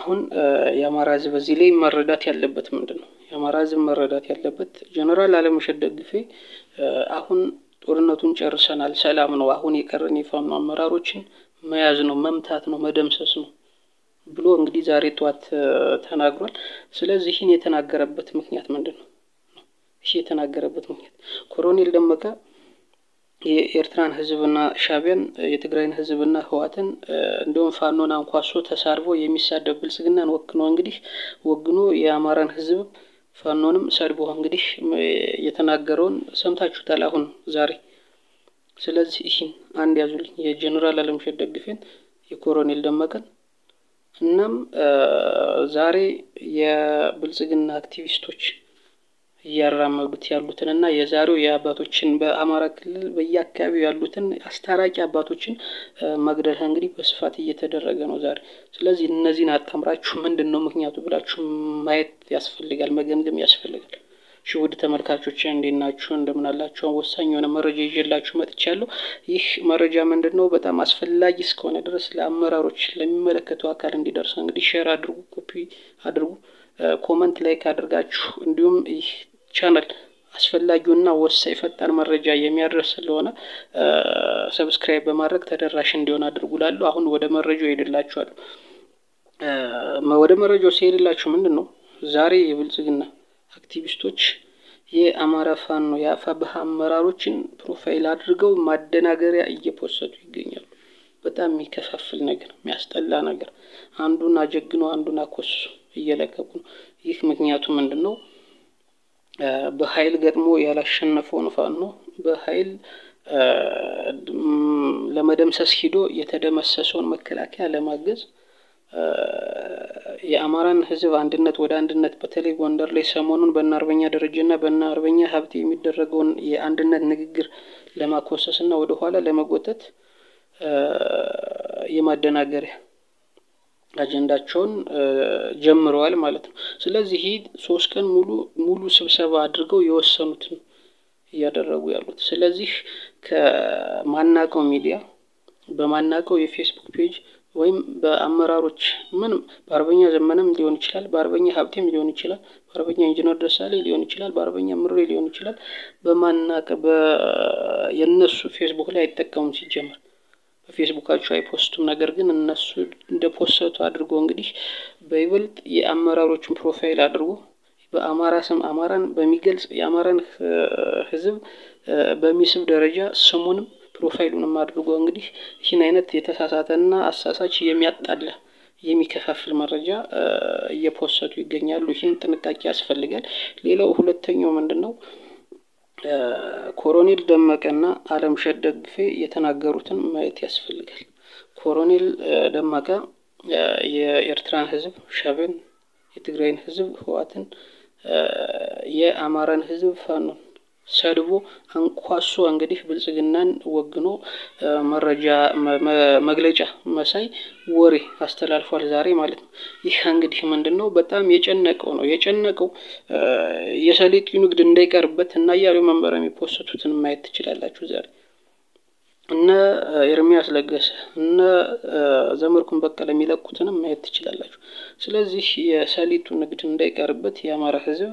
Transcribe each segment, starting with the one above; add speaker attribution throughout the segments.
Speaker 1: አሁን የአማራ ህዝብ በዚህ ላይ መረዳት ያለበት ምንድነው? የአማራ ህዝብ መረዳት ያለበት ጀነራል አለምሸት ደግፌ አሁን ጦርነቱን ጨርሰናል፣ ሰላም ነው፣ አሁን የቀረን የፋኖ አመራሮችን መያዝ ነው፣ መምታት ነው፣ መደምሰስ ነው ብሎ እንግዲህ ዛሬ ጧት ተናግሯል። ስለዚህ ይህን የተናገረበት ምክንያት ምንድነው? እሺ የተናገረበት ምክንያት ኮሎኔል ደመቀ የኤርትራን ህዝብና ሻቢያን የትግራይን ህዝብና ህዋትን እንደውም ፋኖን አንኳሶ ተሳርቦ የሚሳደብ ብልጽግናን ወግኖ የአማራን ህዝብ ፋኖንም ሰድቦ እንግዲህ የተናገረውን ሰምታችሁታል አሁን ዛሬ። ስለዚህ ይህን አንድ ያዙልኝ፣ የጀነራል አለምሸት ደግፌን የኮሎኔል ደመቀን እናም ዛሬ የብልጽግና አክቲቪስቶች ያራመዱት ያሉትንና የዛሬው የአባቶችን በአማራ ክልል በየአካባቢው ያሉትን አስታራቂ አባቶችን መግደል እንግዲህ በስፋት እየተደረገ ነው ዛሬ። ስለዚህ እነዚህን አጣምራችሁ ምንድነው ምክንያቱ ብላችሁ ማየት ያስፈልጋል፣ መገምገም ያስፈልጋል። ውድ ተመልካቾች እንዴት ናችሁ? እንደምን አላችሁ? ወሳኝ የሆነ መረጃ ይዤላችሁ መጥቻለሁ። ይህ መረጃ ምንድነው በጣም አስፈላጊ እስከሆነ ድረስ ለአመራሮች ለሚመለከተው አካል እንዲደርስ እንግዲህ ሼር አድርጉ፣ ኮፒ አድርጉ፣ ኮሜንት ላይክ አድርጋችሁ እንዲሁም ይህ ቻናል አስፈላጊውና ወሳኝ ፈጣን መረጃ የሚያደርስ ስለሆነ ሰብስክራይብ በማድረግ ተደራሽ እንዲሆን አድርጉላለሁ። አሁን ወደ መረጃው ሄድላችኋለሁ። ወደ መረጃው ሲሄድላችሁ ምንድነው ዛሬ የብልጽግና አክቲቪስቶች የአማራ ፋኖ የአፋብኃ አመራሮችን ፕሮፋይል አድርገው ማደናገሪያ እየፖሰቱ ይገኛሉ። በጣም የሚከፋፍል ነገር፣ የሚያስጠላ ነገር፣ አንዱን አጀግኖ አንዱን አኮስሶ እየለቀቁ ነው። ይህ ምክንያቱ ምንድነው? በኃይል ገጥሞ ያላሸነፈውን ፋኖ በኃይል ለመደምሰስ ሂዶ የተደመሰሰውን መከላከያ ለማገዝ የአማራን ህዝብ አንድነት ወደ አንድነት በተለይ ጎንደር ላይ ሰሞኑን በእናርበኛ ደረጃና በእናርበኛ ሀብቴ የሚደረገውን የአንድነት ንግግር ለማኮሰስና ወደ ኋላ ለመጎተት የማደናገሪያ አጀንዳቸውን ጀምረዋል ማለት ነው። ስለዚህ 3 ቀን ሙሉ ስብሰባ አድርገው የወሰኑትን ያደረጉ ያሉት። ስለዚህ ከማናቀው ሚዲያ በማናቀው የፌስቡክ ፔጅ ወይም በአመራሮች ምንም በአርበኛ ዘመንም ሊሆን ይችላል፣ በአርበኛ ሀብቴም ሊሆን ይችላል፣ በአርበኛ ኢንጂነር ደሳሌ ሊሆን ይችላል፣ በአርበኛ ምሬ ሊሆን ይችላል፣ የነሱ ፌስቡክ ላይ አይጠቀሙም ሲጀመር በፌስቡካቸው አይፖስቱም። ነገር ግን እነሱ እንደፖስቱ አድርጎ እንግዲህ በይበልጥ የአመራሮችን ፕሮፋይል አድርጎ በአማራ ስም አማራን በሚገልጽ የአማራን ህዝብ በሚስብ ደረጃ ስሙንም ፕሮፋይሉንም አድርጎ እንግዲህ ይህን አይነት የተሳሳተና አሳሳች የሚያጣላ የሚከፋፍል መረጃ እየፖስቱ ይገኛሉ። ይህን ጥንቃቄ ያስፈልጋል። ሌላው ሁለተኛው ምንድነው? ኮሎኔል ደመቀና አለምሸት ደግፌ የተናገሩትን ማየት ያስፈልጋል። ኮሎኔል ደመቀ የኤርትራን ህዝብ ሻቢያን፣ የትግራይን ህዝብ ህዋትን፣ የአማራን ህዝብ ፋኖን ሰድቦ አንኳሶ እንግዲህ ብልጽግናን ወግኖ መግለጫ መሳይ ወሬ አስተላልፏል ዛሬ ማለት ነው። ይህ እንግዲህ ምንድነው በጣም የጨነቀው የሰሊጥ ንግድ እንዳይቀርበት እና ያለው መንበረ የሚፖስቱትን ማየት ትችላላችሁ ዛሬ እና ኤርሚያስ ለገሰ እና ዘመርኩን በቀለ የሚለቁትንም ማየት ትችላላችሁ። ስለዚህ የሰሊጡ ንግድ እንዳይቀርበት የአማራ ህዝብ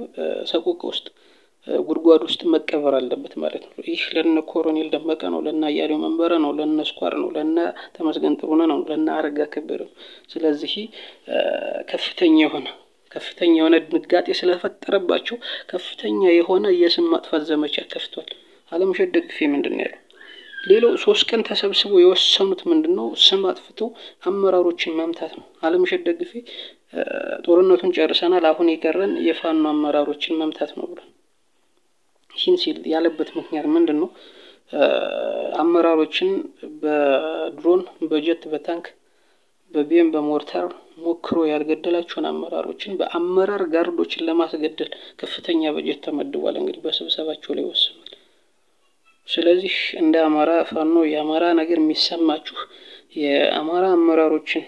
Speaker 1: ሰቆቃ ውስጥ ጉድጓድ ውስጥ መቀበር አለበት ማለት ነው። ይህ ለነ ኮሎኔል ደመቀ ነው፣ ለነ ያለው መንበረ ነው፣ ለነ ስኳር ነው፣ ለነ ተመስገን ጥሩነህ ነው፣ ለነ አረጋ ከበደ ነው። ስለዚህ ከፍተኛ የሆነ ድንጋጤ ስለፈጠረባቸው ከፍተኛ የሆነ የስም ማጥፋት ዘመቻ ከፍቷል። አለምሸት ደግፌ ምንድነው ያለው? ሌላው 3 ቀን ተሰብስበው የወሰኑት ምንድነው? ስም አጥፍቶ አመራሮችን መምታት ነው። አለምሸት ደግፌ ጦርነቱን ጨርሰናል፣ አሁን የቀረን የፋኖ አመራሮችን መምታት ነው ብሎ ይህን ሲል ያለበት ምክንያት ምንድነው? አመራሮችን በድሮን በጀት በታንክ በቢኤም በሞርታር ሞክሮ ያልገደላቸውን አመራሮችን በአመራር ጋርዶችን ለማስገደል ከፍተኛ በጀት ተመድቧል። እንግዲህ በስብሰባቸው ላይ ወስኗል። ስለዚህ እንደ አማራ ፋኖ የአማራ ነገር የሚሰማችሁ የአማራ አመራሮችን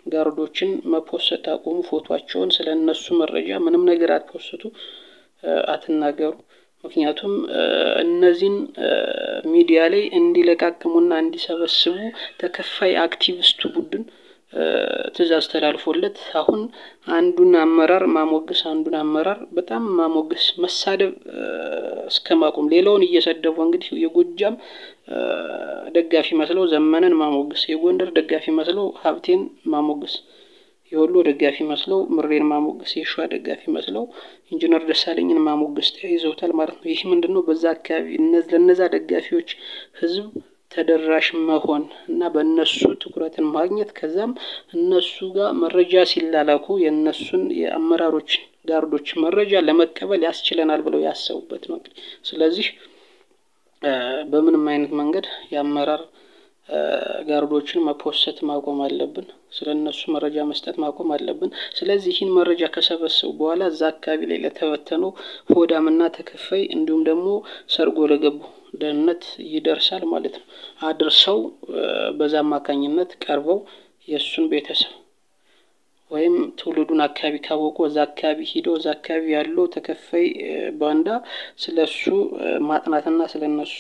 Speaker 1: ጋርዶችን መፖሰት አቁሙ። ፎቶአቸውን ስለነሱ መረጃ ምንም ነገር አትፖስቱ፣ አትናገሩ። ምክንያቱም እነዚህን ሚዲያ ላይ እንዲለቃቅሙና እንዲሰበስቡ ተከፋይ አክቲቪስቱ ቡድን ትእዛዝ ተላልፎለት አሁን አንዱን አመራር ማሞገስ አንዱን አመራር በጣም ማሞገስ መሳደብ እስከማቆም ሌላውን እየሰደቡ እንግዲህ የጎጃም ደጋፊ መስለው ዘመነን ማሞገስ፣ የጎንደር ደጋፊ መስለው ሀብቴን ማሞገስ፣ የወሎ ደጋፊ መስለው ምሬን ማሞገስ፣ የሸዋ ደጋፊ መስለው ኢንጂነር ደሳለኝን ማሞገስ ተያይዘውታል ማለት ነው። ይህ ምንድነው? በዛ አካባቢ ለነዛ ደጋፊዎች ህዝብ ተደራሽ መሆን እና በእነሱ ትኩረትን ማግኘት ከዛም እነሱ ጋር መረጃ ሲላላኩ የእነሱን የአመራሮች ጋርዶች መረጃ ለመቀበል ያስችለናል ብለው ያሰቡበት ነው። ስለዚህ በምንም አይነት መንገድ የአመራር ጋርዶችን መፖሰት ማቆም አለብን። ስለነሱ መረጃ መስጠት ማቆም አለብን። ስለዚህ ይህን መረጃ ከሰበሰቡ በኋላ እዛ አካባቢ ላይ ለተበተነው ሆዳምና ተከፋይ እንዲሁም ደግሞ ሰርጎ ለገቡ ደህንነት ይደርሳል ማለት ነው። አድርሰው በዛ አማካኝነት ቀርበው የሱን ቤተሰብ ወይም ትውልዱን አካባቢ ካወቁ እዛ አካባቢ ሄደው እዛ አካባቢ ያለው ተከፋይ ባንዳ ስለሱ ማጥናትና ስለነሱ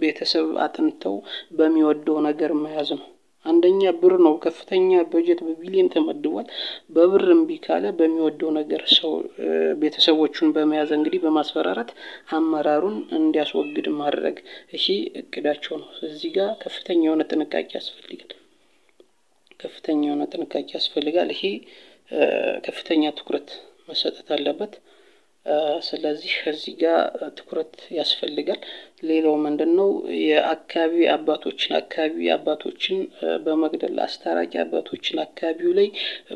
Speaker 1: ቤተሰብ አጥንተው በሚወደው ነገር መያዝ ነው። አንደኛ ብር ነው፣ ከፍተኛ በጀት በቢሊየን ተመድቧል። በብር እምቢ ካለ በሚወደው ነገር ሰው ቤተሰቦቹን በመያዝ እንግዲህ በማስፈራራት አመራሩን እንዲያስወግድ ማድረግ እሺ እቅዳቸው ነው። እዚህ ጋር ከፍተኛ የሆነ ጥንቃቄ ያስፈልጋል። ከፍተኛ የሆነ ጥንቃቄ ያስፈልጋል። ይሄ ከፍተኛ ትኩረት መሰጠት አለበት። ስለዚህ እዚህ ጋር ትኩረት ያስፈልጋል። ሌላው ምንድነው? የአካባቢ አባቶችን በመግደል አስታራቂ አባቶችን አካባቢው ላይ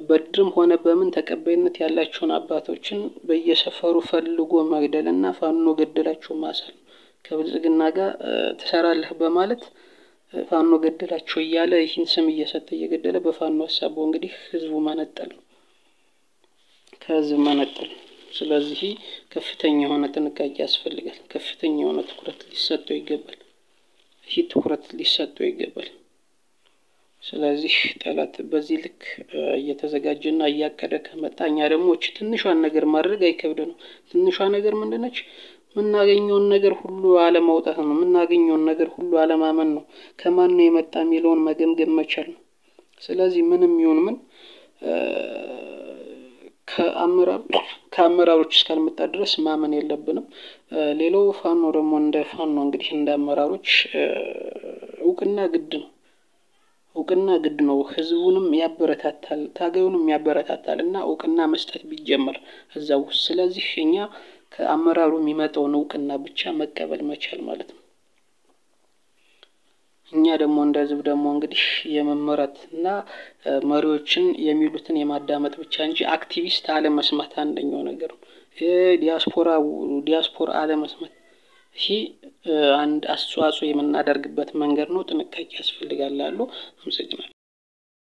Speaker 1: በድርም ሆነ በምን ተቀባይነት ያላቸውን አባቶችን በየሰፈሩ ፈልጎ መግደልና ፋኖ ገደላቸው ማሰል ከብልጽግና ጋር ተሰራለህ በማለት ፋኖ ገደላቸው እያለ ይህን ስም እየሰጠ እየገደለ በፋኖ ሐሳቡ እንግዲህ ህዝቡ መነጠል ከህዝብ መነጠል። ስለዚህ ከፍተኛ የሆነ ጥንቃቄ ያስፈልጋል። ከፍተኛ የሆነ ትኩረት ሊሰጠው ይገባል። ይህ ትኩረት ሊሰጠው ይገባል። ስለዚህ ጠላት በዚህ ልክ እየተዘጋጀና እያቀደ ከመጣኛ ደግሞ ትንሿን ነገር ማድረግ አይከብደንም። ትንሿ ነገር ምንድነች? ምናገኘውን ነገር ሁሉ አለማውጣት ነው። ምናገኘውን ነገር ሁሉ አለማመን ነው። ከማን ነው የመጣ የሚለውን መገምገም መቻል ነው። ስለዚህ ምንም ይሁን ምን ከአመራሮች እስካልመጣ ድረስ ማመን የለብንም። ሌላው ፋኖ ደግሞ እንደ ፋኖ እንግዲህ እንደ አመራሮች እውቅና ግድ ነው። ህዝቡንም ያበረታታል፣ ታጋዩንም ያበረታታልና እውቅና መስጠት ቢጀመር እዛው። ስለዚህ እኛ ከአመራሩ የሚመጣውን እውቅና ብቻ መቀበል መቻል ማለት ነው። እኛ ደግሞ እንደዚህ ደግሞ እንግዲህ የመመረጥና መሪዎችን የሚሉትን የማዳመጥ ብቻ እንጂ አክቲቪስት አለመስማት አንደኛው ነገር ነው። ዲያስፖራ አለመስማት ይሄ አንድ አስተዋጽኦ የምናደርግበት መንገድ ነው። ጥንቃቄ ያስፈልጋል። አመሰግናለሁ።